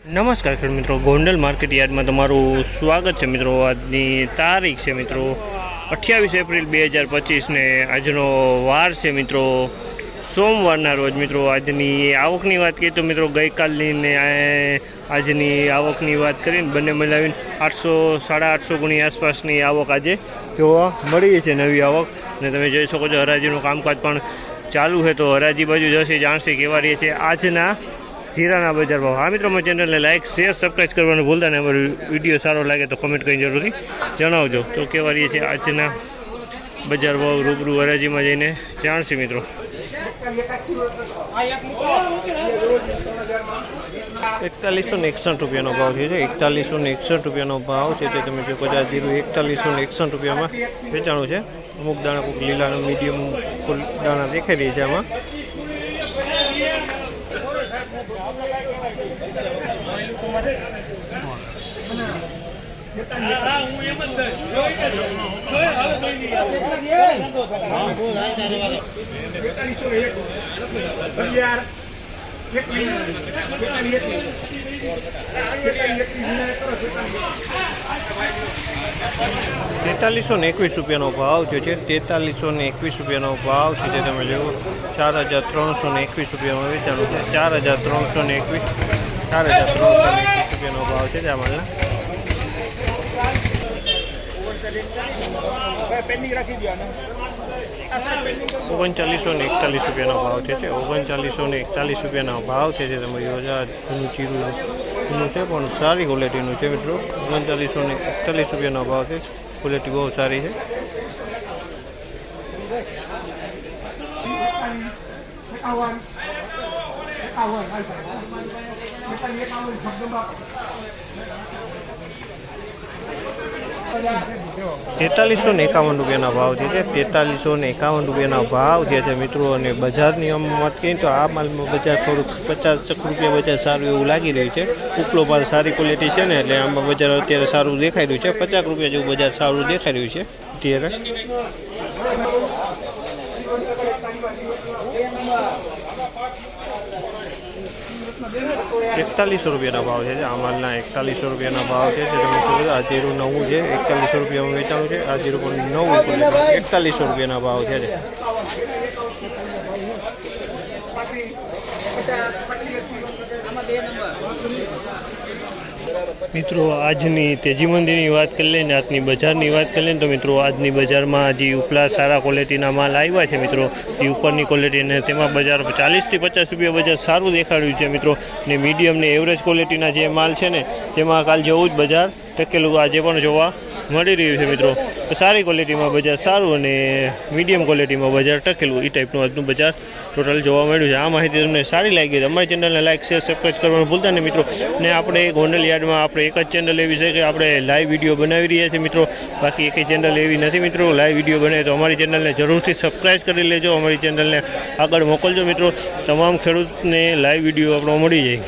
નમસ્કાર ખેડૂત મિત્રો, ગોંડલ માર્કેટ યાર્ડમાં તમારું સ્વાગત છે મિત્રો। આજની તારીખ છે મિત્રો 28 એપ્રિલ 2025 ને આજનો વાર છે મિત્રો સોમવારના રોજ મિત્રો। આજની આવકની વાત કરીએ તો મિત્રો ગઈકાલની ને આજની આવકની વાત કરીને બંને મિલાવીને 800-850 ગુણી આસપાસની આવક આજે જોવા મળી છે, નવી આવક। ને તમે જોઈ શકો છો હરાજીનું કામકાજ પણ ચાલુ છે, તો હરાજી બાજુ જશે જાણશે કેવા રહે છે આજના જીરાના બજાર ભાવ। હા મિત્રો, મારી ચેનલને લાઇક શેર સબસ્ક્રાઈબ કરવાનું ભૂલતા નહીં। અમારો વિડીયો સારો લાગે તો કમેન્ટ કરીને જરૂરથી જણાવજો। તો કેવા રહીએ છે આજના બજાર ભાવ રૂબરૂ હરાજીમાં જઈને જાણશે મિત્રો। 4161 રૂપિયાનો ભાવ થયો છે। 4161 રૂપિયાનો ભાવ છે તે તમે જો કદાચ જીરું 4161 રૂપિયામાં વેચાણું છે। અમુક દાણા કોઈક લીલા મીડિયમ દાણા દેખાઈ રહી છે આમાં। 4321 રૂપિયાનો ભાવ થયો છે। 4321 રૂપિયાનો ભાવ છે તે તમે જુઓ 4321 રૂપિયામાં વેચાણું છે। 4321 રૂપિયાનો ભાવ છે આ માલના। 3941 રૂપિયાનો ભાવ છે। 3941 રૂપિયાનો ભાવ છે જે તમે જૂનું ચીરું જૂનું છે પણ સારી ક્વોલિટીનું છે મિત્રો। 3941 રૂપિયાનો ભાવ છે, ક્વોલિટી બહુ સારી છે। ₹4351 રૂપિયાના ભાવ છે। 4351 રૂપિયાના ભાવ છે મિત્રો। અને બજારની વાત કહીએ તો આ માલમાં બજાર થોડુંક 50 રૂપિયા બજાર સારું એવું લાગી રહ્યું છે। ઉપલો માલ સારી ક્વોલિટી છે ને એટલે આમાં બજાર અત્યારે સારું દેખાઈ રહ્યું છે। 50 રૂપિયા જેવું બજાર સારું દેખાઈ રહ્યું છે અત્યારે। 4100 રૂપિયાના ભાવ છે આ માલના। 4100 રૂપિયાના ભાવ છે તમે જોયું આ જીરું નવું છે, 4100 રૂપિયામાં વેચાણું છે। આ જીરું પણ નવું 4100 રૂપિયાના ભાવ છે। મિત્રો આજની તેજી મંદીની વાત કરી લઈને આજની બજારની વાત કરી લઈને તો મિત્રો આજની બજારમાં હજી ઉપલા સારા ક્વોલિટીના માલ આવ્યા છે મિત્રો। એ ઉપરની ક્વોલિટી અને તેમાં બજાર 40 થી 50 રૂપિયા બજાર સારું દેખાડ્યું છે મિત્રો। ને મીડિયમ ને એવરેજ ક્વોલિટીના જે માલ છે ને તેમાં કાલ જેવું જ બજાર ટકેલું આજે પણ જોવા મળી રહ્યું છે મિત્રો। તો સારી ક્વોલિટીમાં બજાર સારું અને મીડિયમ ક્વોલિટીમાં બજાર ટકેલું એ ટાઈપનું આજનું બજાર ટોટલ જોવા મળ્યું છે। આ માહિતી તમને સારી લાગી તો અમારી ચેનલને લાઇક શેર સબસ્ક્રાઈબ કરવાનું ભૂલતા નહીં મિત્રો। ને આપણે ગોંડલ યાર્ડમાં આપણે એક જ ચેનલ એવી છે કે આપણે લાઈવ વિડીયો બનાવી રહ્યા છીએ મિત્રો। બાકી એક ચેનલ એવી નથી મિત્રો લાઈવ વિડીયો બને તો અમારી ચેનલને જરૂરથી સબસ્ક્રાઈબ કરી લેજો। અમારી ચેનલને આગળ મોકલજો મિત્રો, તમામ ખેડૂતને લાઈવ વિડીયો આપણો મળી જાય।